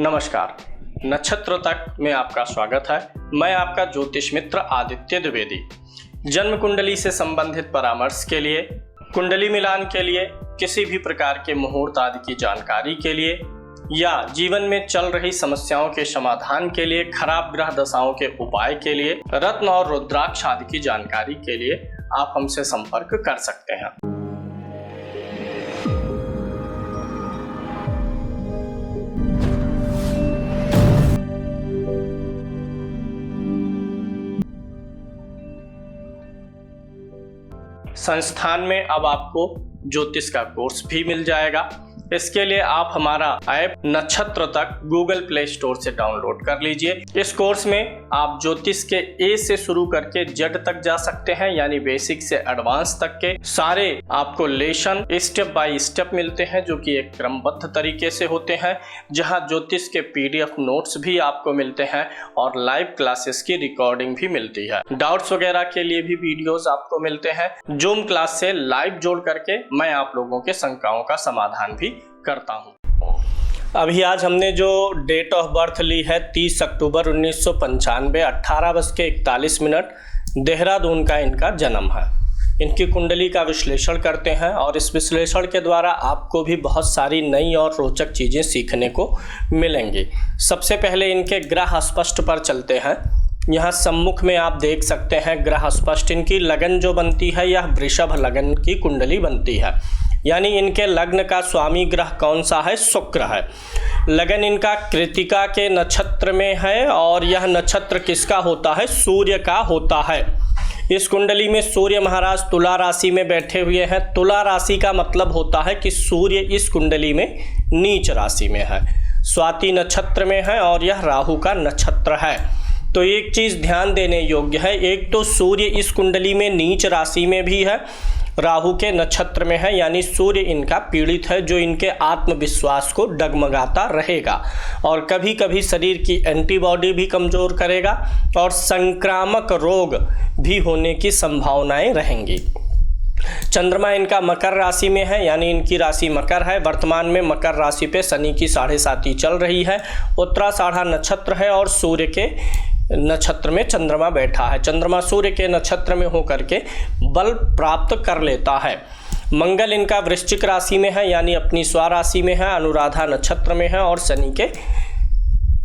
नमस्कार। नक्षत्र तक में आपका स्वागत है। मैं आपका ज्योतिष मित्र आदित्य द्विवेदी। जन्म कुंडली से संबंधित परामर्श के लिए, कुंडली मिलान के लिए, किसी भी प्रकार के मुहूर्त आदि की जानकारी के लिए या जीवन में चल रही समस्याओं के समाधान के लिए, खराब ग्रह दशाओं के उपाय के लिए, रत्न और रुद्राक्ष आदि की जानकारी के लिए आप हमसे संपर्क कर सकते हैं। संस्थान में अब आपको ज्योतिष का कोर्स भी मिल जाएगा। इसके लिए आप हमारा ऐप नक्षत्र तक गूगल प्ले स्टोर से डाउनलोड कर लीजिए। इस कोर्स में आप ज्योतिष के ए से शुरू करके जेड तक जा सकते हैं, यानी बेसिक से एडवांस तक के सारे आपको लेसन स्टेप बाय स्टेप मिलते हैं, जो कि एक क्रमबद्ध तरीके से होते हैं, जहां ज्योतिष के PDF नोट्स भी आपको मिलते हैं और लाइव क्लासेस की रिकॉर्डिंग भी मिलती है। डाउट्स वगैरह के लिए भी वीडियोस आपको मिलते हैं। जूम क्लास से लाइव जोड़ करके मैं आप लोगों के शंकाओं का समाधान भी करता हूं। अभी आज हमने जो डेट ऑफ बर्थ ली है 30 अक्टूबर 1995, 18:41 देहरादून का इनका जन्म है। इनकी कुंडली का विश्लेषण करते हैं और इस विश्लेषण के द्वारा आपको भी बहुत सारी नई और रोचक चीज़ें सीखने को मिलेंगी। सबसे पहले इनके ग्रह स्पष्ट पर चलते हैं। यहाँ सम्मुख में आप देख सकते हैं ग्रह स्पष्ट। इनकी लगन जो बनती है यह वृषभ लगन की कुंडली बनती है, यानी इनके लग्न का स्वामी ग्रह कौन सा है? शुक्र है। लगन इनका कृतिका के नक्षत्र में है और यह नक्षत्र किसका होता है? सूर्य का होता है। इस कुंडली में सूर्य महाराज तुला राशि में बैठे हुए हैं। तुला राशि का मतलब होता है कि सूर्य इस कुंडली में नीच राशि में है, स्वाति नक्षत्र में है और यह राहु का नक्षत्र है। तो एक चीज़ ध्यान देने योग्य है, एक तो सूर्य इस कुंडली में नीच राशि में भी है, राहु के नक्षत्र में है, यानी सूर्य इनका पीड़ित है, जो इनके आत्मविश्वास को डगमगाता रहेगा और कभी कभी शरीर की एंटीबॉडी भी कमज़ोर करेगा और संक्रामक रोग भी होने की संभावनाएं रहेंगी। चंद्रमा इनका मकर राशि में है, यानी इनकी राशि मकर है। वर्तमान में मकर राशि पे शनि की 7.5 चल रही है। उत्तराषाढ़ा नक्षत्र है और सूर्य के नक्षत्र में चंद्रमा बैठा है। चंद्रमा सूर्य के नक्षत्र में होकर के बल प्राप्त कर लेता है। मंगल इनका वृश्चिक राशि में है, यानी अपनी स्वराशि में है, अनुराधा नक्षत्र में है और शनि के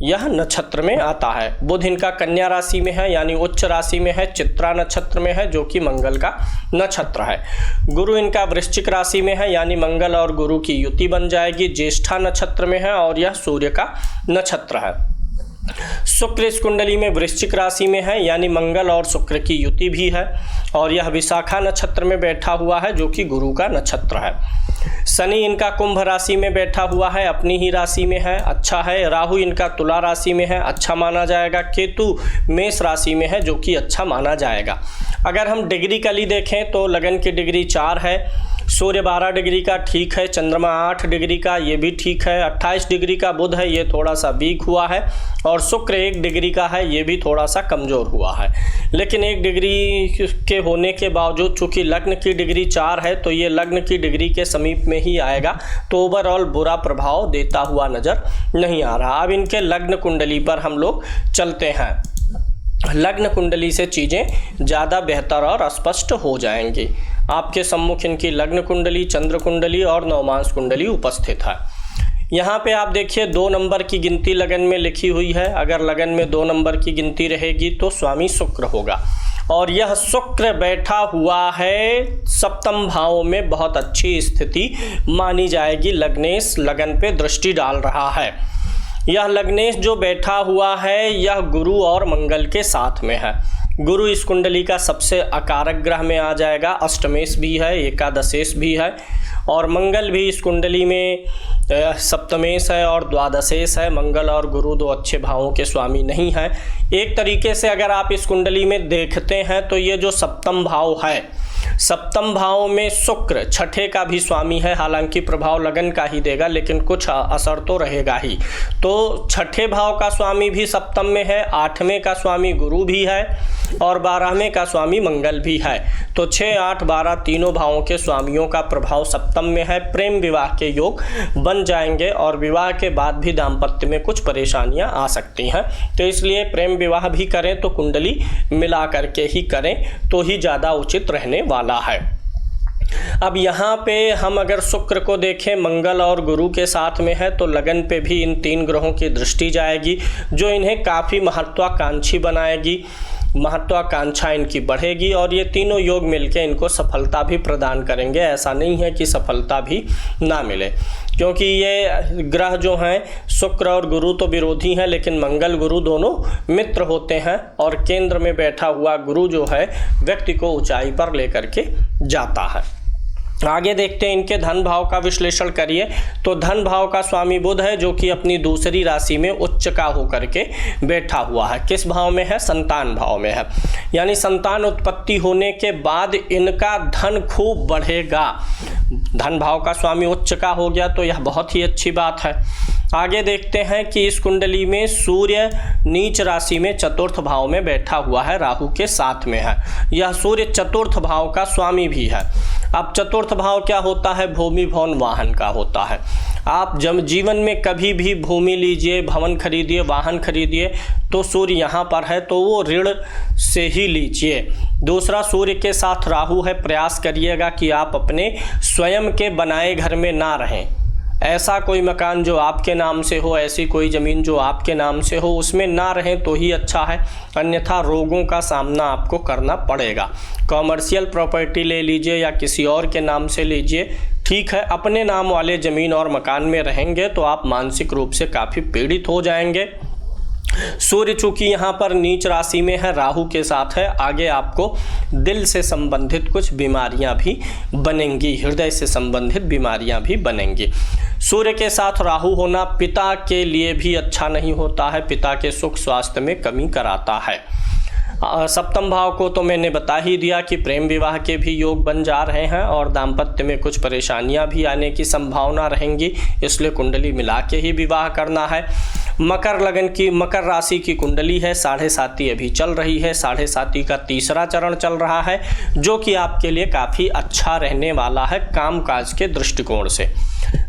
यह नक्षत्र में आता है। बुध इनका कन्या राशि में है, यानी उच्च राशि में है, चित्रा नक्षत्र में है, जो कि मंगल का नक्षत्र है। गुरु इनका वृश्चिक राशि में है, यानी मंगल और गुरु की युति बन जाएगी, ज्येष्ठा नक्षत्र में है और यह सूर्य का नक्षत्र है। शुक्र इस कुंडली में वृश्चिक राशि में है, यानी मंगल और शुक्र की युति भी है और यह विशाखा नक्षत्र में बैठा हुआ है, जो कि गुरु का नक्षत्र है। शनि इनका कुंभ राशि में बैठा हुआ है, अपनी ही राशि में है, अच्छा है। राहु इनका तुला राशि में है, अच्छा माना जाएगा। केतु मेष राशि में है, जो कि अच्छा माना जाएगा। अगर हम डिग्री कली देखें तो लगन की डिग्री 4 है, सूर्य 12 डिग्री का ठीक है, चंद्रमा 8 डिग्री का ये भी ठीक है, 28 डिग्री का बुध है, ये थोड़ा सा वीक हुआ है और शुक्र 1 डिग्री का है, ये भी थोड़ा सा कमज़ोर हुआ है। लेकिन 1 डिग्री के होने के बावजूद चूँकि लग्न की डिग्री 4 है, तो ये लग्न की डिग्री के समीप में ही आएगा, तो ओवरऑल बुरा प्रभाव देता हुआ नज़र नहीं आ रहा। अब इनके लग्न कुंडली पर हम लोग चलते हैं। लग्न कुंडली से चीज़ें ज़्यादा बेहतर और स्पष्ट हो जाएंगी। आपके सम्मुख इनकी लग्न कुंडली, चंद्र कुंडली और नवमांश कुंडली उपस्थित है। यहाँ पे आप देखिए 2 नंबर की गिनती लगन में लिखी हुई है। अगर लगन में 2 नंबर की गिनती रहेगी तो स्वामी शुक्र होगा और यह शुक्र बैठा हुआ है सप्तम भाव में, बहुत अच्छी स्थिति मानी जाएगी। लग्नेश लगन पे दृष्टि डाल रहा है। यह लग्नेश जो बैठा हुआ है यह गुरु और मंगल के साथ में है। गुरु इस कुंडली का सबसे अकारक ग्रह में आ जाएगा, अष्टमेश भी है, एकादशेश भी है और मंगल भी इस कुंडली में सप्तमेश है और द्वादशेश है। मंगल और गुरु 2 अच्छे भावों के स्वामी नहीं हैं। एक तरीके से अगर आप इस कुंडली में देखते हैं तो ये जो सप्तम भाव है सप्तम भाव में शुक्र छठे का भी स्वामी है, हालांकि प्रभाव लगन का ही देगा लेकिन कुछ असर तो रहेगा ही। तो छठे भाव का स्वामी भी सप्तम में है, 8वें का स्वामी गुरु भी है और 12वें का स्वामी मंगल भी है। तो 6, 8, 12 तीनों भावों के स्वामियों का प्रभाव सप्तम में है। प्रेम विवाह के योग बन जाएंगे और विवाह के बाद भी दाम्पत्य में कुछ परेशानियां आ सकती हैं, तो इसलिए प्रेम विवाह भी करें तो कुंडली मिला करके ही करें तो ही ज़्यादा उचित रहने वाला है। अब यहाँ पे हम अगर शुक्र को देखें, मंगल और गुरु के साथ में है, तो लगन पे भी इन 3 ग्रहों की दृष्टि जाएगी जो इन्हें काफ़ी महत्वाकांक्षी बनाएगी, महत्वाकांक्षा इनकी बढ़ेगी और ये तीनों योग मिलके इनको सफलता भी प्रदान करेंगे। ऐसा नहीं है कि सफलता भी ना मिले, क्योंकि ये ग्रह जो हैं शुक्र और गुरु तो विरोधी हैं, लेकिन मंगल गुरु दोनों मित्र होते हैं और केंद्र में बैठा हुआ गुरु जो है व्यक्ति को ऊंचाई पर लेकर के जाता है। आगे देखते हैं इनके धन भाव का विश्लेषण करिए। तो धन भाव का स्वामी बुध है जो कि अपनी दूसरी राशि में उच्च का होकर के बैठा हुआ है। किस भाव में है? संतान भाव में है, यानी संतान उत्पत्ति होने के बाद इनका धन खूब बढ़ेगा। धन भाव का स्वामी उच्च का हो गया तो यह बहुत ही अच्छी बात है। आगे देखते हैं कि इस कुंडली में सूर्य नीच राशि में चतुर्थ भाव में बैठा हुआ है, राहु के साथ में है। यह सूर्य चतुर्थ भाव का स्वामी भी है। अब चतुर्थ भाव क्या होता है? भूमि भवन वाहन का होता है। आप जब जीवन में कभी भी भूमि लीजिए, भवन खरीदिए, वाहन खरीदिए, तो सूर्य यहाँ पर है तो वो ऋण से ही लीजिए। दूसरा, सूर्य के साथ राहु है, प्रयास करिएगा कि आप अपने स्वयं के बनाए घर में ना रहें। ऐसा कोई मकान जो आपके नाम से हो, ऐसी कोई ज़मीन जो आपके नाम से हो, उसमें ना रहें तो ही अच्छा है, अन्यथा रोगों का सामना आपको करना पड़ेगा। कॉमर्शियल प्रॉपर्टी ले लीजिए या किसी और के नाम से लीजिए, ठीक है। अपने नाम वाले ज़मीन और मकान में रहेंगे तो आप मानसिक रूप से काफ़ी पीड़ित हो जाएंगे। सूर्य चूंकि यहाँ पर नीच राशि में है, राहु के साथ है, आगे आपको दिल से संबंधित कुछ बीमारियां भी बनेंगी, हृदय से संबंधित बीमारियां भी बनेंगी। सूर्य के साथ राहु होना पिता के लिए भी अच्छा नहीं होता है, पिता के सुख स्वास्थ्य में कमी कराता है। सप्तम भाव को तो मैंने बता ही दिया कि प्रेम विवाह के भी योग बन जा रहे हैं और दाम्पत्य में कुछ परेशानियां भी आने की संभावना रहेंगी, इसलिए कुंडली मिला के ही विवाह करना है। मकर राशि की कुंडली है, 7.5 अभी चल रही है, 7.5 का तीसरा चरण चल रहा है, जो कि आपके लिए काफ़ी अच्छा रहने वाला है कामकाज के दृष्टिकोण से।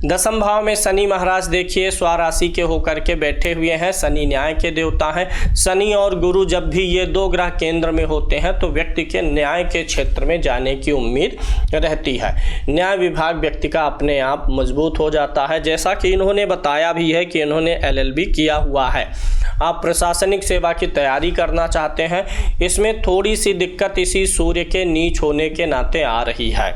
दसम भाव में शनि महाराज देखिए स्वराशि के होकर के बैठे हुए हैं। शनि न्याय के देवता हैं। शनि और गुरु जब भी ये 2 ग्रह केंद्र में होते हैं तो व्यक्ति के न्याय के क्षेत्र में जाने की उम्मीद रहती है। न्याय विभाग व्यक्ति का अपने आप मजबूत हो जाता है, जैसा कि इन्होंने बताया भी है कि इन्होंने LLB किया हुआ है। आप प्रशासनिक सेवा की तैयारी करना चाहते हैं, इसमें थोड़ी सी दिक्कत इसी सूर्य के नीच होने के नाते आ रही है।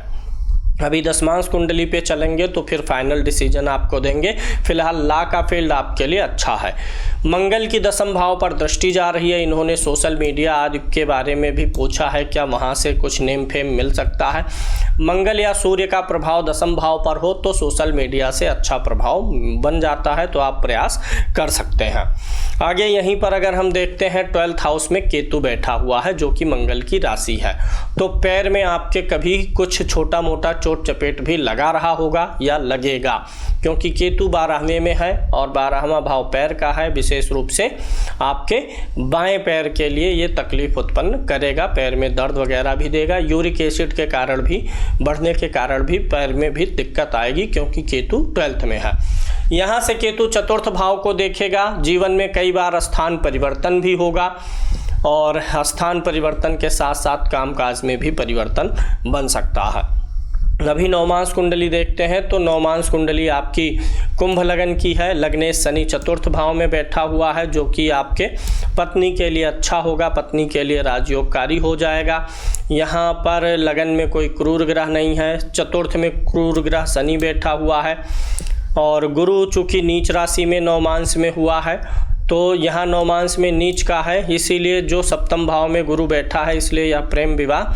अभी दशमांश कुंडली पे चलेंगे तो फिर फाइनल डिसीजन आपको देंगे। फिलहाल ला का फील्ड आपके लिए अच्छा है। मंगल की दसम भाव पर दृष्टि जा रही है। इन्होंने सोशल मीडिया आदि के बारे में भी पूछा है, क्या वहाँ से कुछ नेम फेम मिल सकता है। मंगल या सूर्य का प्रभाव दसम भाव पर हो तो सोशल मीडिया से अच्छा प्रभाव बन जाता है, तो आप प्रयास कर सकते हैं। आगे यहीं पर अगर हम देखते हैं 12th हाउस में केतु बैठा हुआ है जो कि मंगल की राशि है, तो पैर में आपके कभी कुछ छोटा मोटा चोट चपेट भी लगा रहा होगा या लगेगा, क्योंकि केतु 12वें में है और 12वां भाव पैर का है। विशेष रूप से आपके बाएं पैर के लिए ये तकलीफ उत्पन्न करेगा, पैर में दर्द वगैरह भी देगा। यूरिक एसिड के कारण भी बढ़ने के कारण भी पैर में भी दिक्कत आएगी, क्योंकि केतु 12th में है। यहाँ से केतु चतुर्थ भाव को देखेगा। जीवन में कई बार स्थान परिवर्तन भी होगा और स्थान परिवर्तन के साथ साथ कामकाज में भी परिवर्तन बन सकता है। अभी नवमांश कुंडली देखते हैं तो नवमांश कुंडली आपकी कुंभ लगन की है। लग्नेश शनि चतुर्थ भाव में बैठा हुआ है, जो कि आपके पत्नी के लिए अच्छा होगा, पत्नी के लिए राजयोगकारी हो जाएगा। यहाँ पर लगन में कोई क्रूर ग्रह नहीं है, चतुर्थ में क्रूर ग्रह शनि बैठा हुआ है और गुरु चूँकि नीच राशि में नवमांश में हुआ है तो यहाँ नवमांश में नीच का है, इसीलिए जो सप्तम भाव में गुरु बैठा है इसलिए यह प्रेम विवाह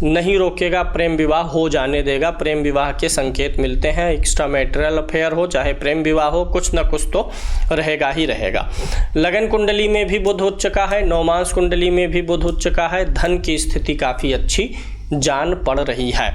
नहीं रोकेगा, प्रेम विवाह हो जाने देगा। प्रेम विवाह के संकेत मिलते हैं, एक्स्ट्रा मैरिटल अफेयर हो चाहे प्रेम विवाह हो, कुछ न कुछ तो रहेगा ही रहेगा। लगन कुंडली में भी बुध उच्च का है, नवमांश कुंडली में भी बुध उच्च का है। धन की स्थिति काफ़ी अच्छी जान पड़ रही है।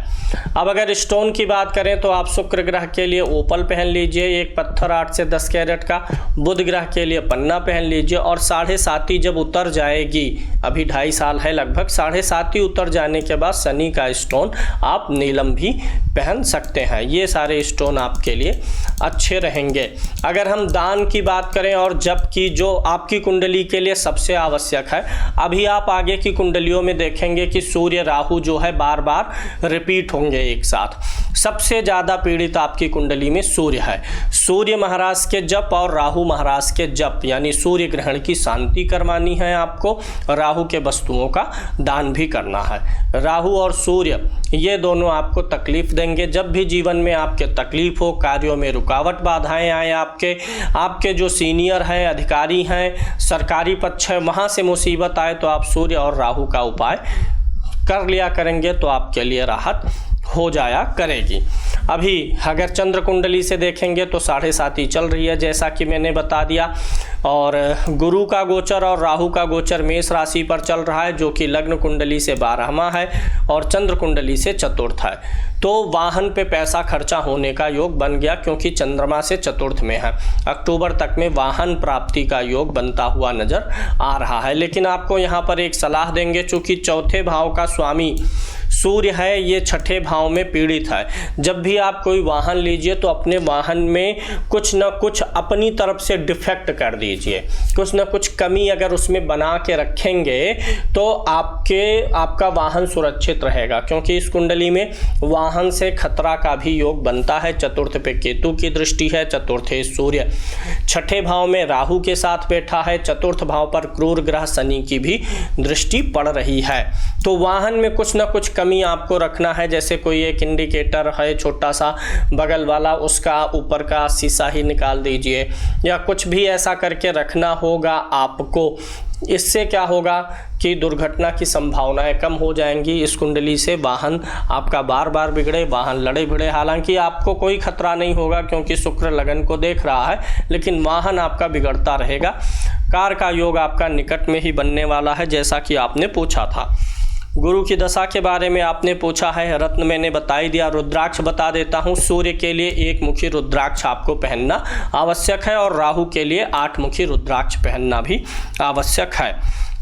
अब अगर स्टोन की बात करें तो आप शुक्र ग्रह के लिए ओपल पहन लीजिए, एक पत्थर 8 से 10 कैरेट का। बुध ग्रह के लिए पन्ना पहन लीजिए, और 7.5 जब उतर जाएगी, अभी 2.5 साल है लगभग, 7.5 उतर जाने के बाद शनि का स्टोन आप नीलम भी पहन सकते हैं। ये सारे स्टोन आपके लिए अच्छे रहेंगे। अगर हम दान की बात करें और जप की, जो आपकी कुंडली के लिए सबसे आवश्यक है, अभी आप आगे की कुंडलियों में देखेंगे कि सूर्य राहु जो है बार बार रिपीट होंगे एक साथ। सबसे ज़्यादा पीड़ित आपकी कुंडली में सूर्य है। सूर्य महाराज के जप और राहु महाराज के जप, यानी सूर्य ग्रहण की शांति करवानी है आपको, राहु के वस्तुओं का दान भी करना है। राहु और सूर्य ये दोनों आपको तकलीफ देंगे। जब भी जीवन में आपके तकलीफ हो, कार्यों में रुकावट बाधाएं आए, आपके जो सीनियर हैं, अधिकारी हैं, सरकारी पक्ष है, वहाँ से मुसीबत आए, तो आप सूर्य और राहु का उपाय कर लिया करेंगे तो आपके लिए राहत हो जाया करेगी। अभी अगर चंद्र कुंडली से देखेंगे तो 7.5 चल रही है, जैसा कि मैंने बता दिया, और गुरु का गोचर और राहु का गोचर मेष राशि पर चल रहा है, जो कि लग्न कुंडली से 12वां है और चंद्र कुंडली से चतुर्थ है। तो वाहन पे पैसा खर्चा होने का योग बन गया, क्योंकि चंद्रमा से चतुर्थ में है। अक्टूबर तक में वाहन प्राप्ति का योग बनता हुआ नजर आ रहा है। लेकिन आपको यहाँ पर एक सलाह देंगे, चूँकि चौथे भाव का स्वामी सूर्य है, ये छठे भाव में पीड़ित है। जब भी आप कोई वाहन लीजिए तो अपने वाहन में कुछ न कुछ अपनी तरफ से डिफेक्ट कर दीजिए, कुछ न कुछ कमी अगर उसमें बना के रखेंगे तो आपका वाहन सुरक्षित रहेगा, क्योंकि इस कुंडली में वाहन से खतरा का भी योग बनता है। चतुर्थ पे केतु की दृष्टि है, चतुर्थे सूर्य, छठे भाव में राहु के साथ बैठा है, चतुर्थ भाव पर क्रूर ग्रह शनि की भी दृष्टि पड़ रही है। तो वाहन में कुछ न कुछ कमी आपको रखना है। जैसे कोई एक इंडिकेटर है छोटा सा बगल वाला, उसका ऊपर का शीशा ही निकाल दीजिए, या कुछ भी ऐसा करके रखना होगा आपको। इससे क्या होगा कि दुर्घटना की संभावनाएं कम हो जाएंगी। इस कुंडली से वाहन आपका बार बार बिगड़े, वाहन लड़े भिड़े, हालांकि आपको कोई खतरा नहीं होगा क्योंकि शुक्र लगन को देख रहा है, लेकिन वाहन आपका बिगड़ता रहेगा। कार का योग आपका निकट में ही बनने वाला है, जैसा कि आपने पूछा था। गुरु की दशा के बारे में आपने पूछा है, रत्न मैंने बता ही दिया। रुद्राक्ष बता देता हूँ। सूर्य के लिए 1 मुखी रुद्राक्ष आपको पहनना आवश्यक है, और राहु के लिए 8 मुखी रुद्राक्ष पहनना भी आवश्यक है।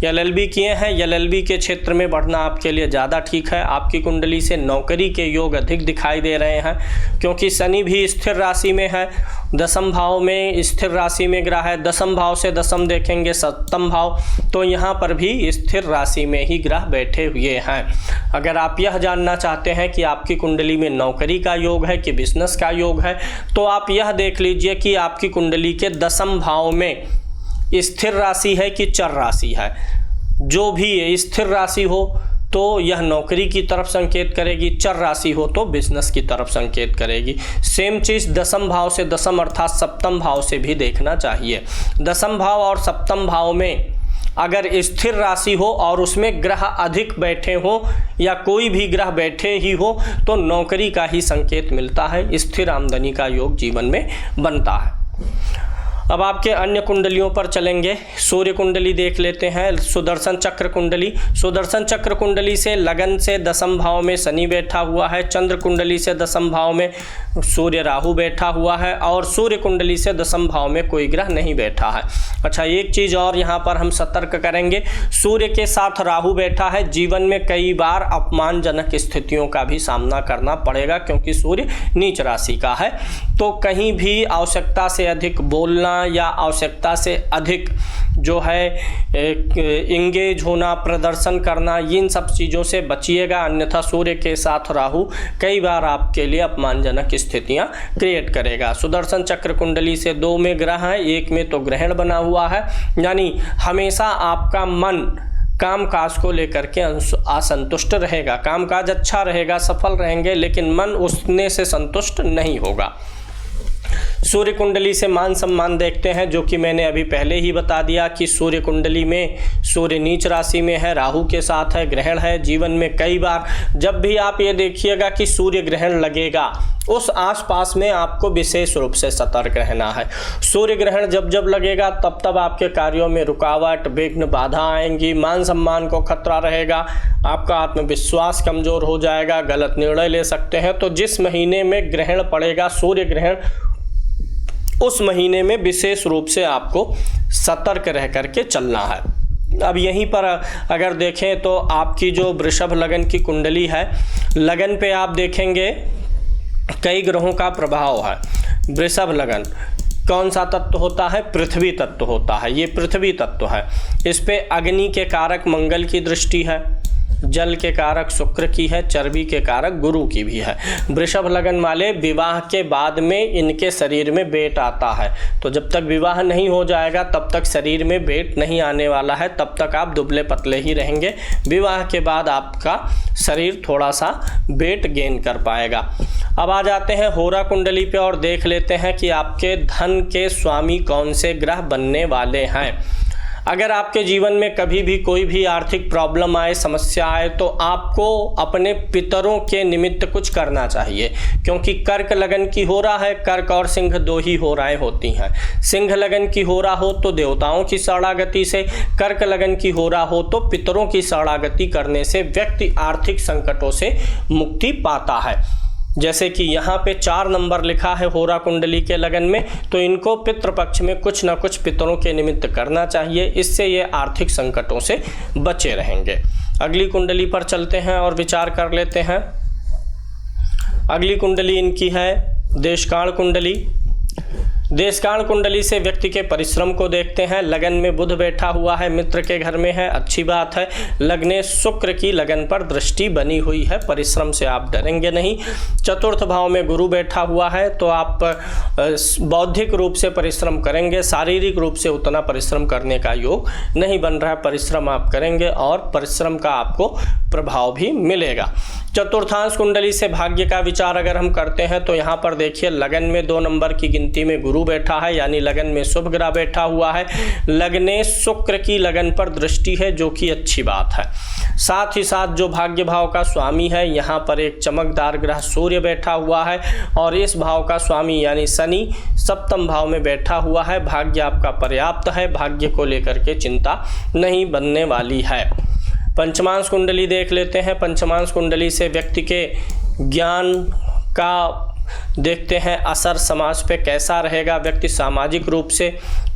LLB किए हैं, LLB के क्षेत्र में बढ़ना आपके लिए ज़्यादा ठीक है। आपकी कुंडली से नौकरी के योग अधिक दिखाई दे रहे हैं, क्योंकि शनि भी स्थिर राशि में है, 10वें भाव में स्थिर राशि में ग्रह है। 10वें भाव से 10वें देखेंगे 7वें भाव, तो यहाँ पर भी स्थिर राशि में ही ग्रह बैठे हुए हैं। अगर आप यह जानना चाहते हैं कि आपकी कुंडली में नौकरी का योग है कि बिजनेस का योग है, तो आप यह देख लीजिए कि आपकी कुंडली के 10वें भाव में स्थिर राशि है कि चर राशि है। जो भी स्थिर राशि हो तो यह नौकरी की तरफ संकेत करेगी, चर राशि हो तो बिजनेस की तरफ संकेत करेगी। सेम चीज़ 10वें भाव से 10वें अर्थात 7वें भाव से भी देखना चाहिए। 10वें भाव और 7वें भाव में अगर स्थिर राशि हो और उसमें ग्रह अधिक बैठे हो या कोई भी ग्रह बैठे ही हो, तो नौकरी का ही संकेत मिलता है, स्थिर आमदनी का योग जीवन में बनता है। अब आपके अन्य कुंडलियों पर चलेंगे। सूर्य कुंडली देख लेते हैं। सुदर्शन चक्र कुंडली, सुदर्शन चक्र कुंडली से लगन से 10वें भाव में शनि बैठा हुआ है। चंद्र कुंडली से 10वें भाव में सूर्य राहु बैठा हुआ है, और सूर्य कुंडली से 10वें भाव में कोई ग्रह नहीं बैठा है। अच्छा, एक चीज़ और यहाँ पर हम सतर्क करेंगे, सूर्य के साथ राहु बैठा है, जीवन में कई बार अपमानजनक स्थितियों का भी सामना करना पड़ेगा, क्योंकि सूर्य नीच राशि का है। तो कहीं भी आवश्यकता से अधिक बोलना या आवश्यकता से अधिक जो है इंगेज होना, प्रदर्शन करना, इन सब चीज़ों से बचिएगा, अन्यथा सूर्य के साथ राहु कई बार आपके लिए अपमानजनक स्थितियां क्रिएट करेगा। सुदर्शन चक्र कुंडली से 2 में ग्रह है, 1 में तो ग्रहण बना हुआ है, यानी हमेशा आपका मन कामकाज को लेकर के असंतुष्ट रहेगा। कामकाज अच्छा रहेगा, सफल रहेंगे, लेकिन मन उसने से संतुष्ट नहीं होगा। सूर्य कुंडली से मान सम्मान देखते हैं, जो कि मैंने अभी पहले ही बता दिया कि सूर्य कुंडली में सूर्य नीच राशि में है, राहु के साथ है, ग्रहण है। जीवन में कई बार जब भी आप ये देखिएगा कि सूर्य ग्रहण लगेगा, उस आसपास में आपको विशेष रूप से सतर्क रहना है। सूर्य ग्रहण जब जब लगेगा तब तब आपके कार्यों में रुकावट, विघ्न, बाधा आएंगी, मान सम्मान को खतरा रहेगा, आपका आत्मविश्वास कमजोर हो जाएगा, गलत निर्णय ले सकते हैं। तो जिस महीने में ग्रहण पड़ेगा, सूर्य ग्रहण, उस महीने में विशेष रूप से आपको सतर्क रह करके चलना है। अब यहीं पर अगर देखें तो आपकी जो वृषभ लगन की कुंडली है, लगन पे आप देखेंगे कई ग्रहों का प्रभाव है। वृषभ लगन कौन सा तत्व होता है? पृथ्वी तत्व होता है। ये पृथ्वी तत्व है। इस पे अग्नि के कारक मंगल की दृष्टि है, जल के कारक शुक्र की है, चर्बी के कारक गुरु की भी है। वृषभ लगन वाले विवाह के बाद में इनके शरीर में वेट आता है, तो जब तक विवाह नहीं हो जाएगा तब तक शरीर में वेट नहीं आने वाला है, तब तक आप दुबले पतले ही रहेंगे। विवाह के बाद आपका शरीर थोड़ा सा वेट गेन कर पाएगा। अब आ जाते हैं होरा कुंडली पे और देख लेते हैं कि आपके धन के स्वामी कौन से ग्रह बनने वाले हैं। अगर आपके जीवन में कभी भी कोई भी आर्थिक प्रॉब्लम आए, समस्या आए, तो आपको अपने पितरों के निमित्त कुछ करना चाहिए, क्योंकि कर्क लगन की होरा है। कर्क और सिंह दो ही होराएं होती हैं। सिंह लगन की होरा हो तो देवताओं की शरणागति से, कर्क लगन की होरा हो तो पितरों की शरणागति करने से व्यक्ति आर्थिक संकटों से मुक्ति पाता है। जैसे कि यहाँ पे 4 नंबर लिखा है होरा कुंडली के लगन में, तो इनको पितृपक्ष में कुछ ना कुछ पितरों के निमित्त करना चाहिए, इससे ये आर्थिक संकटों से बचे रहेंगे। अगली कुंडली पर चलते हैं और विचार कर लेते हैं। अगली कुंडली इनकी है देशकाल कुंडली। देशकाल कुंडली से व्यक्ति के परिश्रम को देखते हैं। लगन में बुध बैठा हुआ है, मित्र के घर में है, अच्छी बात है। लगने शुक्र की लगन पर दृष्टि बनी हुई है, परिश्रम से आप डरेंगे नहीं। चतुर्थ भाव में गुरु बैठा हुआ है, तो आप बौद्धिक रूप से परिश्रम करेंगे, शारीरिक रूप से उतना परिश्रम करने का योग नहीं बन रहा है। परिश्रम आप करेंगे और परिश्रम का आपको प्रभाव भी मिलेगा। चतुर्थांश कुंडली से भाग्य का विचार अगर हम करते हैं तो यहाँ पर देखिए लगन में 2 नंबर की गिनती में गुरु बैठा है, यानी लगन में शुभ ग्रह बैठा हुआ है। लगने शुक्र की लगन पर दृष्टि है, जो कि अच्छी बात है। साथ ही साथ जो भाग्य भाव का स्वामी है, यहाँ पर एक चमकदार ग्रह सूर्य बैठा हुआ है, और इस भाव का स्वामी यानी शनि सप्तम भाव में बैठा हुआ है। भाग्य आपका पर्याप्त है, भाग्य को लेकर के चिंता नहीं बनने वाली है। पंचमांश कुंडली देख लेते हैं। पंचमांश कुंडली से व्यक्ति के ज्ञान का देखते हैं असर समाज पे कैसा रहेगा, व्यक्ति सामाजिक रूप से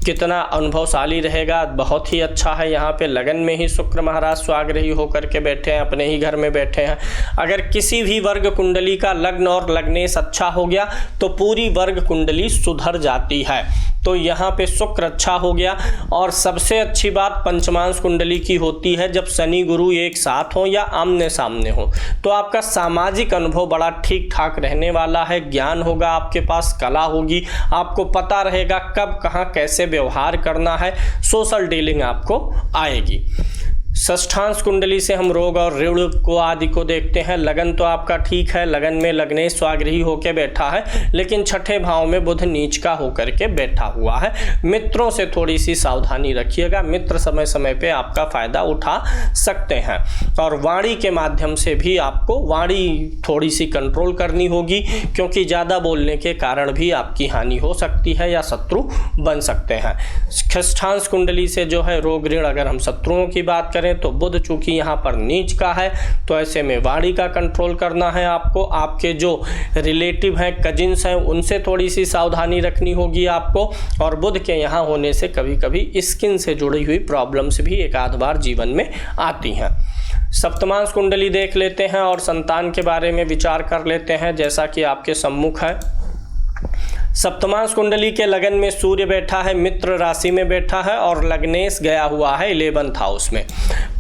कितना अनुभवशाली रहेगा। बहुत ही अच्छा है। यहाँ पे लगन में ही शुक्र महाराज स्वाग्रही होकर के बैठे हैं, अपने ही घर में बैठे हैं। अगर किसी भी वर्ग कुंडली का लग्न और लग्नेश अच्छा हो गया तो पूरी वर्ग कुंडली सुधर जाती है। तो यहाँ पे शुक्र अच्छा हो गया। और सबसे अच्छी बात पंचमांश कुंडली की होती है जब शनि गुरु एक साथ हो या आमने सामने हो, तो आपका सामाजिक अनुभव बड़ा ठीक ठाक रहने वाला है। ज्ञान होगा आपके पास, कला होगी, आपको पता रहेगा कब कहाँ कैसे व्यवहार करना है, सोशल डीलिंग आपको आएगी। षष्ठांश कुंडली से हम रोग और ऋण को आदि को देखते हैं। लगन तो आपका ठीक है, लगन में लग्नेश स्वाग्रही होकर बैठा है, लेकिन छठे भाव में बुध नीच का होकर के बैठा हुआ है। मित्रों से थोड़ी सी सावधानी रखिएगा, मित्र समय समय पे आपका फायदा उठा सकते हैं। और वाणी के माध्यम से भी आपको वाणी थोड़ी सी कंट्रोल करनी होगी, क्योंकि ज़्यादा बोलने के कारण भी आपकी हानि हो सकती है या शत्रु बन सकते हैं। षष्ठांश कुंडली से जो है रोग ऋण, अगर हम शत्रुओं की बात करें तो बुध चूंकि यहाँ पर नीच का है, तो ऐसे में वाणी का कंट्रोल करना है आपको। आपके जो रिलेटिव हैं, कजिन्स हैं, उनसे थोड़ी सी सावधानी रखनी होगी आपको। और बुध के यहाँ होने से कभी कभी स्किन से जुड़ी हुई प्रॉब्लम्स भी एक आध बार जीवन में आती हैं। सप्तमांश कुंडली देख लेते हैं और संतान के बारे में विचार कर लेते हैं, जैसा कि आपके सम्मुख है। सप्तमांश कुंडली के लगन में सूर्य बैठा है, मित्र राशि में बैठा है, और लग्नेश गया हुआ है 11th हाउस में।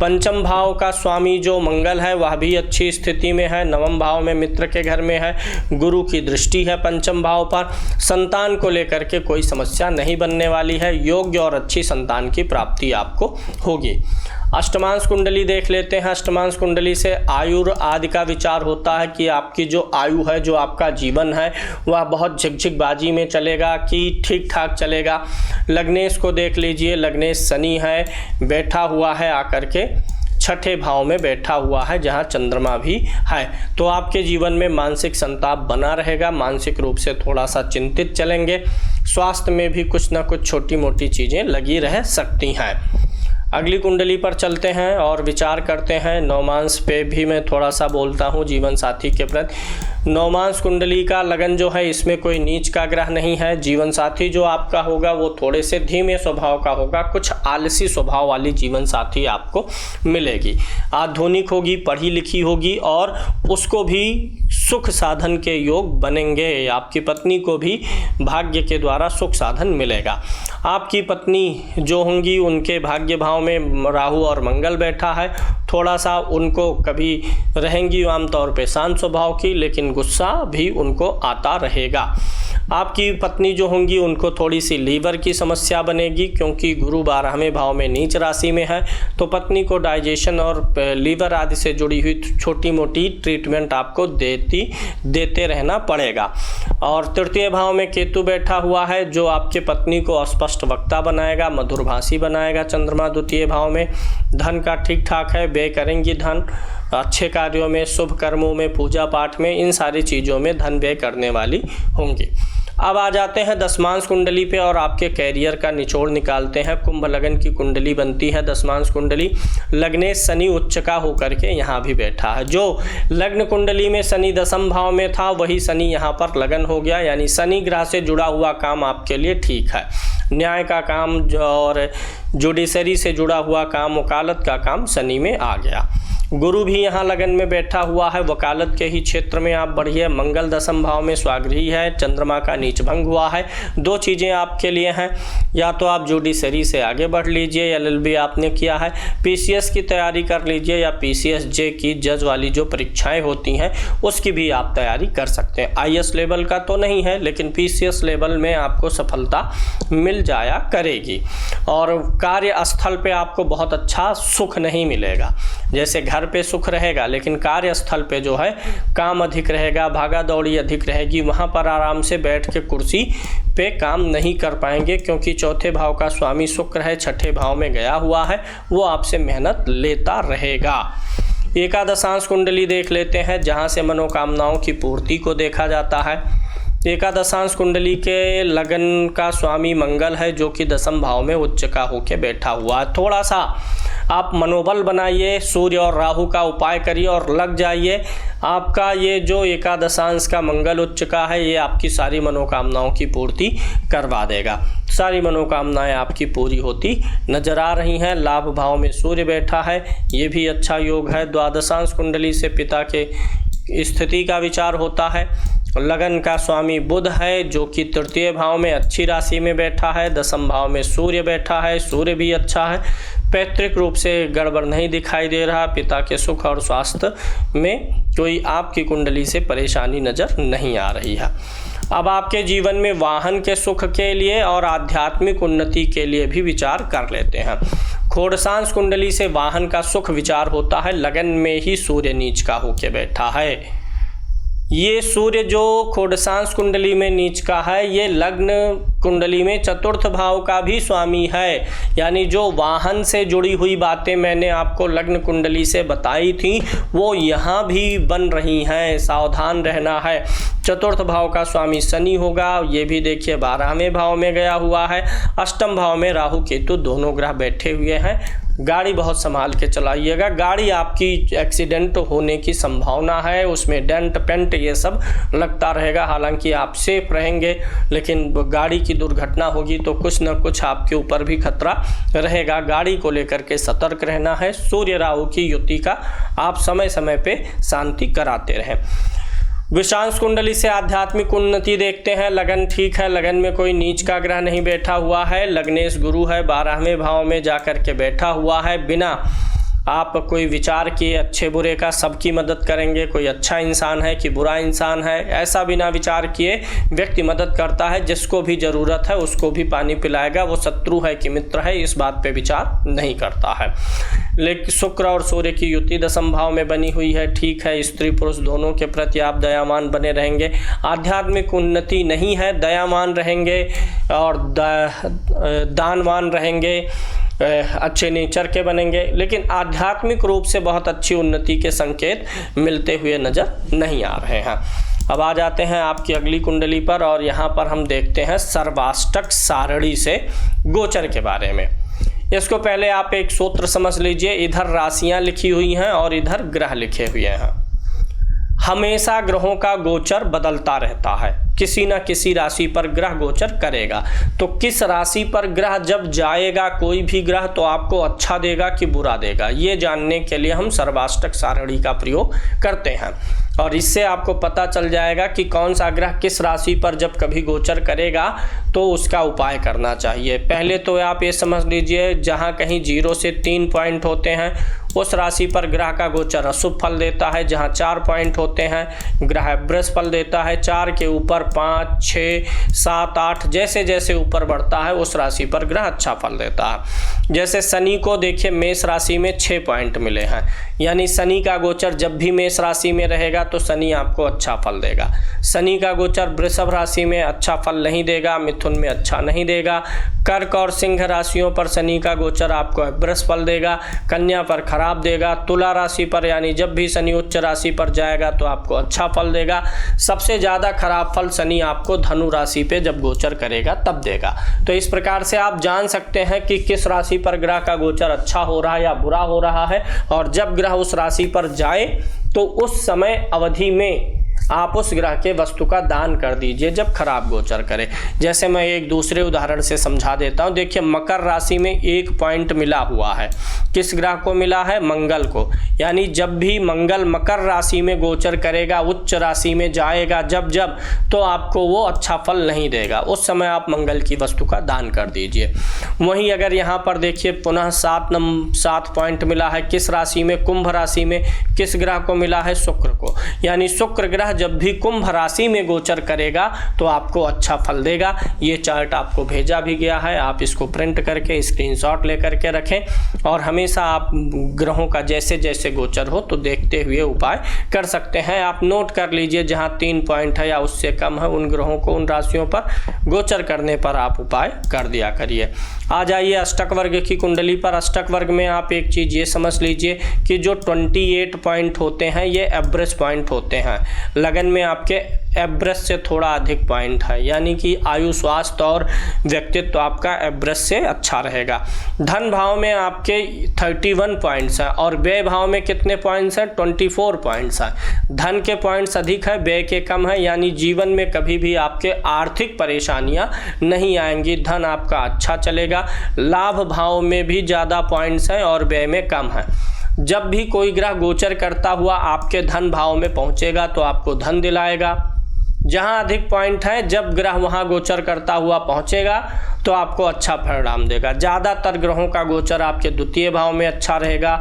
पंचम भाव का स्वामी जो मंगल है वह भी अच्छी स्थिति में है, नवम भाव में मित्र के घर में है, गुरु की दृष्टि है पंचम भाव पर। संतान को लेकर के कोई समस्या नहीं बनने वाली है, योग्य और अच्छी संतान की प्राप्ति आपको होगी। अष्टमांश कुंडली देख लेते हैं। अष्टमांश कुंडली से आयु आदि का विचार होता है कि आपकी जो आयु है, जो आपका जीवन है, वह बहुत झिकझिकबाजी में चलेगा कि ठीक ठाक चलेगा। लग्नेश को देख लीजिए, लग्नेश शनि है, बैठा हुआ है आकर के छठे भाव में बैठा हुआ है, जहां चंद्रमा भी है। तो आपके जीवन में मानसिक संताप बना रहेगा, मानसिक रूप से थोड़ा सा चिंतित चलेंगे। स्वास्थ्य में भी कुछ ना कुछ छोटी मोटी चीज़ें लगी रह सकती हैं। अगली कुंडली पर चलते हैं और विचार करते हैं। नवमांश पे भी मैं थोड़ा सा बोलता हूँ जीवन साथी के प्रति। नवमांश कुंडली का लगन जो है, इसमें कोई नीच का ग्रह नहीं है। जीवन साथी जो आपका होगा वो थोड़े से धीमे स्वभाव का होगा, कुछ आलसी स्वभाव वाली जीवन साथी आपको मिलेगी। आधुनिक होगी, पढ़ी लिखी होगी और उसको भी सुख साधन के योग बनेंगे। आपकी पत्नी को भी भाग्य के द्वारा सुख साधन मिलेगा। आपकी पत्नी जो होंगी उनके भाग्य भाव में राहु और मंगल बैठा है। थोड़ा सा उनको कभी रहेंगी आमतौर पे शांत स्वभाव की, लेकिन गुस्सा भी उनको आता रहेगा। आपकी पत्नी जो होंगी उनको थोड़ी सी लीवर की समस्या बनेगी, क्योंकि गुरु 12वें भाव में नीच राशि में है। तो पत्नी को डाइजेशन और लीवर आदि से जुड़ी हुई छोटी मोटी ट्रीटमेंट आपको देते रहना पड़ेगा। और तृतीय भाव में केतु बैठा हुआ है, जो आपके पत्नी को अस्पष्ट वक्ता बनाएगा, मधुरभाषी बनाएगा। चंद्रमा द्वितीय भाव में, धन का ठीक ठाक है, व्यय करेंगी धन अच्छे कार्यों में, शुभ कर्मों में, पूजा पाठ में, इन सारी चीज़ों में धन व्यय करने वाली होंगी। अब आ जाते हैं दशमांश कुंडली पे और आपके कैरियर का निचोड़ निकालते हैं। कुंभ लगन की कुंडली बनती है दशमांश कुंडली। लग्नेश शनि उच्च का होकर के यहाँ भी बैठा है। जो लग्न कुंडली में शनि दशम भाव में था, वही शनि यहाँ पर लगन हो गया, यानी शनि ग्रह से जुड़ा हुआ काम आपके लिए ठीक है। न्याय का काम और जुडिशरी से जुड़ा हुआ काम, वकालत का काम शनि में आ गया। गुरु भी यहाँ लगन में बैठा हुआ है, वकालत के ही क्षेत्र में आप बढ़िए। मंगल दशम भाव में स्वागृही है, चंद्रमा का नीच भंग हुआ है। दो चीज़ें आपके लिए हैं, या तो आप जुडिशरी से आगे बढ़ लीजिए, LLB आपने किया है, PCS की तैयारी कर लीजिए, या PCSJ की जज वाली जो परीक्षाएं होती हैं उसकी भी आप तैयारी कर सकते हैं। IS लेवल का तो नहीं है, लेकिन PCS लेवल में आपको सफलता मिल जाया करेगी। और कार्यस्थल पे आपको बहुत अच्छा सुख नहीं मिलेगा। जैसे घर पे सुख रहेगा, लेकिन कार्यस्थल पे जो है काम अधिक रहेगा, भागा दौड़ी अधिक रहेगी। वहाँ पर आराम से बैठ के कुर्सी पे काम नहीं कर पाएंगे, क्योंकि चौथे भाव का स्वामी शुक्र है, छठे भाव में गया हुआ है, वो आपसे मेहनत लेता रहेगा। एकादशांश कुंडली देख लेते हैं, जहाँ से मनोकामनाओं की पूर्ति को देखा जाता है। एकादशांश कुंडली के लगन का स्वामी मंगल है, जो कि दशम भाव में उच्च का होके बैठा हुआ है। थोड़ा सा आप मनोबल बनाइए, सूर्य और राहु का उपाय करिए और लग जाइए। आपका ये जो एकादशांश का मंगल उच्च का है, ये आपकी सारी मनोकामनाओं की पूर्ति करवा देगा। सारी मनोकामनाएं आपकी पूरी होती नजर आ रही हैं। लाभ भाव में सूर्य बैठा है, ये भी अच्छा योग है। द्वादशांश कुंडली से पिता के स्थिति का विचार होता है। लगन का स्वामी बुध है, जो कि तृतीय भाव में अच्छी राशि में बैठा है। दशम भाव में सूर्य बैठा है, सूर्य भी अच्छा है। पैतृक रूप से गड़बड़ नहीं दिखाई दे रहा। पिता के सुख और स्वास्थ्य में कोई आपकी कुंडली से परेशानी नज़र नहीं आ रही है। अब आपके जीवन में वाहन के सुख के लिए और आध्यात्मिक उन्नति के लिए भी विचार कर लेते हैं। खोड़सांश कुंडली से वाहन का सुख विचार होता है। लगन में ही सूर्य नीच का होके बैठा है। ये सूर्य जो खोड़सांश कुंडली में नीच का है, ये लग्न कुंडली में चतुर्थ भाव का भी स्वामी है। यानी जो वाहन से जुड़ी हुई बातें मैंने आपको लग्न कुंडली से बताई थी, वो यहाँ भी बन रही हैं। सावधान रहना है। चतुर्थ भाव का स्वामी शनि होगा, ये भी देखिए 12वें भाव में गया हुआ है। अष्टम भाव में राहु केतु दोनों ग्रह बैठे हुए हैं। गाड़ी बहुत संभाल के चलाइएगा। गाड़ी आपकी एक्सीडेंट होने की संभावना है, उसमें डेंट पेंट ये सब लगता रहेगा। हालांकि आप सेफ रहेंगे, लेकिन गाड़ी की दुर्घटना होगी तो कुछ न कुछ आपके ऊपर भी खतरा रहेगा। गाड़ी को लेकर के सतर्क रहना है। सूर्य राहु की युति का आप समय समय पे शांति कराते रहें। विषांश कुंडली से आध्यात्मिक उन्नति देखते हैं। लगन ठीक है, लगन में कोई नीच का ग्रह नहीं बैठा हुआ है। लग्नेश गुरु है, 12वें भाव में जाकर के बैठा हुआ है। बिना आप कोई विचार किए अच्छे बुरे का, सबकी मदद करेंगे, कोई अच्छा इंसान है कि बुरा इंसान है, ऐसा बिना विचार किए व्यक्ति मदद करता है। जिसको भी ज़रूरत है उसको भी पानी पिलाएगा, वो शत्रु है कि मित्र है इस बात पे विचार नहीं करता है। लेकिन शुक्र और सूर्य की युति दशम भाव में बनी हुई है, ठीक है। स्त्री पुरुष दोनों के प्रति आप दयावान बने रहेंगे। आध्यात्मिक उन्नति नहीं है, दयावान रहेंगे और दानवान रहेंगे, अच्छे नेचर के बनेंगे, लेकिन आध्यात्मिक रूप से बहुत अच्छी उन्नति के संकेत मिलते हुए नजर नहीं आ रहे हैं। अब आ जाते हैं आपकी अगली कुंडली पर और यहाँ पर हम देखते हैं सर्वाष्टक सारणी से गोचर के बारे में। इसको पहले आप एक सूत्र समझ लीजिए। इधर राशियां लिखी हुई हैं और इधर ग्रह लिखे हुए हैं। हमेशा ग्रहों का गोचर बदलता रहता है, किसी न किसी राशि पर ग्रह गोचर करेगा। तो किस राशि पर ग्रह जब जाएगा कोई भी ग्रह तो आपको अच्छा देगा कि बुरा देगा, ये जानने के लिए हम सर्वाष्टक सारणी का प्रयोग करते हैं और इससे आपको पता चल जाएगा कि कौन सा ग्रह किस राशि पर जब कभी गोचर करेगा तो उसका उपाय करना चाहिए। पहले तो आप ये समझ लीजिए, जहाँ कहीं 0 से 3 पॉइंट होते हैं उस राशि पर ग्रह का गोचर अशुभ फल देता है। जहाँ 4 पॉइंट होते हैं ग्रह वृष फल देता है। 4 के ऊपर 5, 6, 7, 8 जैसे जैसे ऊपर बढ़ता है उस राशि पर ग्रह अच्छा फल देता है। जैसे शनि को देखिए, मेष राशि में 6 पॉइंट मिले हैं, यानी शनि का गोचर जब भी मेष राशि में रहेगा तो शनि आपको अच्छा फल देगा। शनि का गोचर वृषभ राशि में अच्छा फल नहीं देगा, मिथुन में अच्छा नहीं देगा। कर्क और सिंह राशियों पर शनि का गोचर आपको वृष फल देगा, कन्या पर खराब देगा। तुला राशि पर यानी जब भी शनि उच्च राशि पर जाएगा तो आपको अच्छा फल देगा। सबसे ज़्यादा खराब फल शनि आपको धनु राशि पे जब गोचर करेगा तब देगा। तो इस प्रकार से आप जान सकते हैं कि किस राशि पर ग्रह का गोचर अच्छा हो रहा है या बुरा हो रहा है, और जब ग्रह उस राशि पर जाए तो उस समय अवधि में आप उस ग्रह के वस्तु का दान कर दीजिए जब खराब गोचर करे। जैसे मैं एक दूसरे उदाहरण से समझा देता हूं। देखिए, मकर राशि में 1 पॉइंट मिला हुआ है, किस ग्रह को मिला है? मंगल को। यानी जब भी मंगल मकर राशि में गोचर करेगा, उच्च राशि में जाएगा जब तो आपको वो अच्छा फल नहीं देगा, उस समय आप मंगल की वस्तु का दान कर दीजिए। वहीं अगर यहाँ पर देखिए पुनः 7 पॉइंट मिला है, किस राशि में? कुंभ राशि में। किस ग्रह को मिला है? शुक्र को। यानी शुक्र ग्रह जब भी कुंभ राशि में गोचर करेगा तो आपको अच्छा फल देगा। ये चार्ट आपको भेजा भी गया है, आप इसको प्रिंट करके स्क्रीनशॉट लेकर के रखें और हमेशा आप ग्रहों का जैसे जैसे गोचर हो तो देखते हुए उपाय कर सकते हैं। आप नोट कर लीजिए, जहां 3 पॉइंट है या उससे कम है उन ग्रहों को, उन राशियों पर गोचर करने पर आप उपाय कर दिया करिए। आ जाइए अष्टक वर्ग की कुंडली पर। अष्टक वर्ग में आप एक चीज़ ये समझ लीजिए कि जो 28 पॉइंट होते हैं ये एवरेज पॉइंट होते हैं। लगन में आपके एवरेज से थोड़ा अधिक पॉइंट है, यानी कि आयु, स्वास्थ्य और व्यक्तित्व आपका एवरेज से अच्छा रहेगा। धन भाव में आपके 31 पॉइंट्स हैं और व्यय भाव में कितने पॉइंट्स हैं? 24 पॉइंट्स हैं। धन के पॉइंट्स अधिक है, व्यय के कम है, यानी जीवन में कभी भी आपके आर्थिक परेशानियां नहीं आएंगी, धन आपका अच्छा चलेगा। लाभ भाव में भी ज़्यादा पॉइंट्स हैं और व्यय में कम है। जब भी कोई ग्रह गोचर करता हुआ आपके धन भाव में पहुंचेगा तो आपको धन दिलाएगा। जहां अधिक पॉइंट है, जब ग्रह वहां गोचर करता हुआ पहुंचेगा तो आपको अच्छा परिणाम देगा। ज़्यादातर ग्रहों का गोचर आपके द्वितीय भाव में अच्छा रहेगा,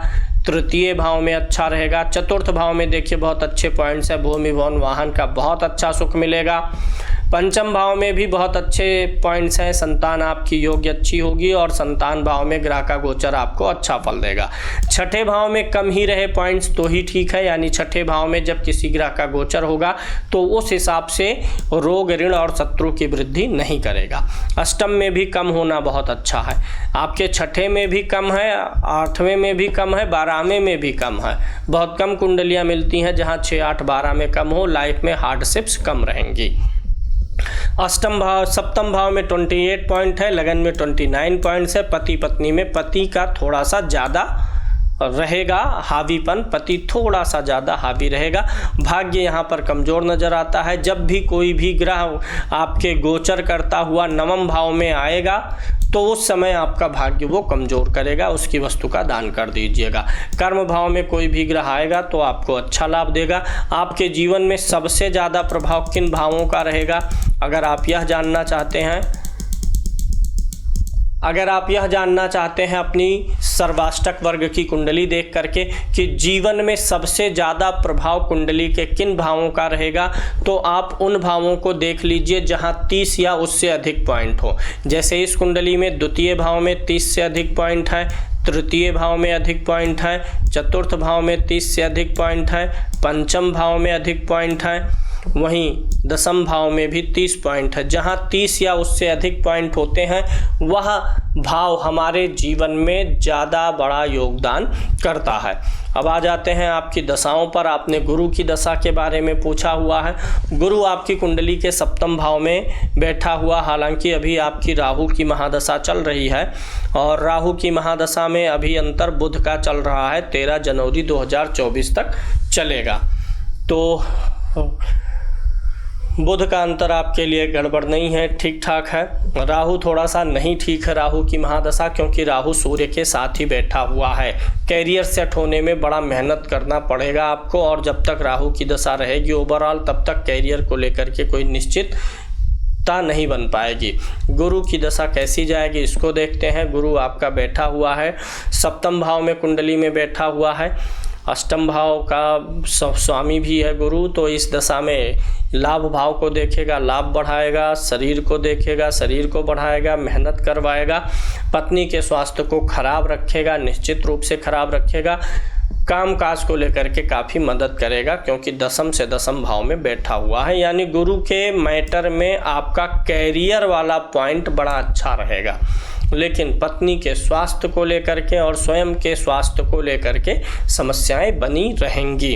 तृतीय भाव में अच्छा रहेगा। चतुर्थ भाव में देखिए बहुत अच्छे पॉइंट्स है, भूमि भवन वाहन का बहुत अच्छा सुख मिलेगा। पंचम भाव में भी बहुत अच्छे पॉइंट्स हैं, संतान आपकी योग्य अच्छी होगी और संतान भाव में ग्रह का गोचर आपको अच्छा फल देगा। छठे भाव में कम ही रहे पॉइंट्स तो ही ठीक है, यानी छठे भाव में जब किसी ग्रह का गोचर होगा तो उस हिसाब से रोग, ऋण और शत्रु की वृद्धि नहीं करेगा। अष्टम में भी कम होना बहुत अच्छा है, आपके छठे में भी कम है, 8वें में भी कम है, 12वें में भी कम है। बहुत कम कुंडलियाँ मिलती हैं जहाँ 6, 8, 12 में कम हो, लाइफ में हार्डशिप्स कम रहेंगी। सप्तम भाव में 28 पॉइंट है, लगन में 29 पॉइंट्स है। पति पत्नी में पति का थोड़ा सा ज़्यादा रहेगा हावीपन, पति थोड़ा सा ज़्यादा हावी रहेगा। भाग्य यहाँ पर कमज़ोर नज़र आता है। जब भी कोई भी ग्रह आपके गोचर करता हुआ 9वें भाव में आएगा तो उस समय आपका भाग्य वो कमज़ोर करेगा, उसकी वस्तु का दान कर दीजिएगा। कर्म भाव में कोई भी ग्रह आएगा तो आपको अच्छा लाभ देगा। आपके जीवन में सबसे ज़्यादा प्रभाव किन भावों का रहेगा, अगर आप यह जानना चाहते हैं अगर आप यह जानना चाहते हैं अपनी सर्वाष्टक वर्ग की कुंडली देख करके कि जीवन में सबसे ज़्यादा प्रभाव कुंडली के किन भावों का रहेगा, तो आप उन भावों को देख लीजिए जहां 30 या उससे अधिक पॉइंट हो। जैसे इस कुंडली में द्वितीय भाव में 30 से अधिक पॉइंट है, तृतीय भाव में अधिक पॉइंट है, चतुर्थ भाव में 30 से अधिक पॉइंट है, पंचम भाव में अधिक पॉइंट है, वहीं दसम भाव में भी 30 पॉइंट है। जहां 30 या उससे अधिक पॉइंट होते हैं वह भाव हमारे जीवन में ज़्यादा बड़ा योगदान करता है। अब आ जाते हैं आपकी दशाओं पर। आपने गुरु की दशा के बारे में पूछा हुआ है। गुरु आपकी कुंडली के सप्तम भाव में बैठा हुआ, हालांकि अभी आपकी राहु की महादशा चल रही है और राहु की महादशा में अभी अंतर बुध का चल रहा है, 13 जनवरी 2024 तक चलेगा। तो बुध का अंतर आपके लिए गड़बड़ नहीं है, ठीक ठाक है। राहु थोड़ा सा नहीं ठीक है, राहु की महादशा, क्योंकि राहु सूर्य के साथ ही बैठा हुआ है। कैरियर सेट होने में बड़ा मेहनत करना पड़ेगा आपको, और जब तक राहु की दशा रहेगी ओवरऑल तब तक कैरियर को लेकर के कोई निश्चितता नहीं बन पाएगी। गुरु की दशा कैसी जाएगी इसको देखते हैं। गुरु आपका बैठा हुआ है सप्तम भाव में, कुंडली में बैठा हुआ है। अष्टम भाव का स्वामी भी है गुरु, तो इस दशा में लाभ भाव को देखेगा, लाभ बढ़ाएगा, शरीर को देखेगा, शरीर को बढ़ाएगा, मेहनत करवाएगा, पत्नी के स्वास्थ्य को खराब रखेगा, निश्चित रूप से खराब रखेगा, काम काज को लेकर के काफ़ी मदद करेगा, क्योंकि दसम से दसम भाव में बैठा हुआ है। यानी गुरु के मैटर में आपका कैरियर वाला पॉइंट बड़ा अच्छा रहेगा, लेकिन पत्नी के स्वास्थ्य को लेकर के और स्वयं के स्वास्थ्य को लेकर के समस्याएं बनी रहेंगी।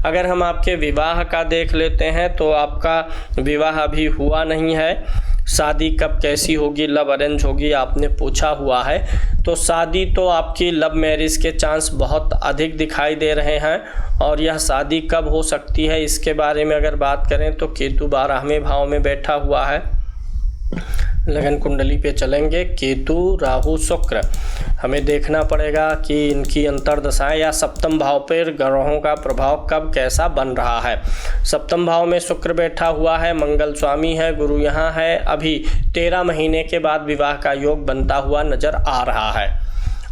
अगर हम आपके विवाह का देख लेते हैं तो आपका विवाह अभी हुआ नहीं है। शादी कब कैसी होगी, लव अरेंज होगी आपने पूछा हुआ है, तो शादी तो आपकी लव मैरिज के चांस बहुत अधिक दिखाई दे रहे हैं। और यह शादी कब हो सकती है इसके बारे में अगर बात करें तो केतु 12वें भाव में बैठा हुआ है। लगन कुंडली पे चलेंगे, केतु राहु शुक्र, हमें देखना पड़ेगा कि इनकी अंतर्दशाएं या सप्तम भाव पर ग्रहों का प्रभाव कब कैसा बन रहा है। सप्तम भाव में शुक्र बैठा हुआ है, मंगल स्वामी है, गुरु यहाँ है। अभी 13 महीने के बाद विवाह का योग बनता हुआ नजर आ रहा है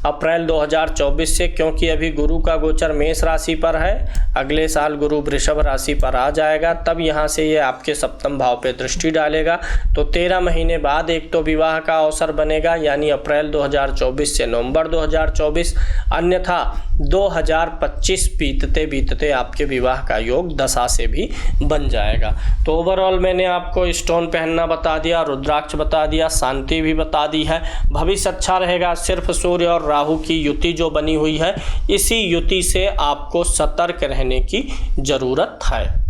अप्रैल 2024 से, क्योंकि अभी गुरु का गोचर मेष राशि पर है। अगले साल गुरु वृषभ राशि पर आ जाएगा, तब यहाँ से ये आपके सप्तम भाव पे दृष्टि डालेगा। तो 13 महीने बाद एक तो विवाह का अवसर बनेगा, यानी अप्रैल 2024 से नवंबर 2024, अन्यथा 2025 बीतते बीतते आपके विवाह का योग दशा से भी बन जाएगा। तो ओवरऑल मैंने आपको स्टोन पहनना बता दिया, रुद्राक्ष बता दिया, शांति भी बता दी है। भविष्य अच्छा रहेगा। सिर्फ सूर्य और राहु की युति जो बनी हुई है, इसी युति से आपको सतर्क रहने की जरूरत है।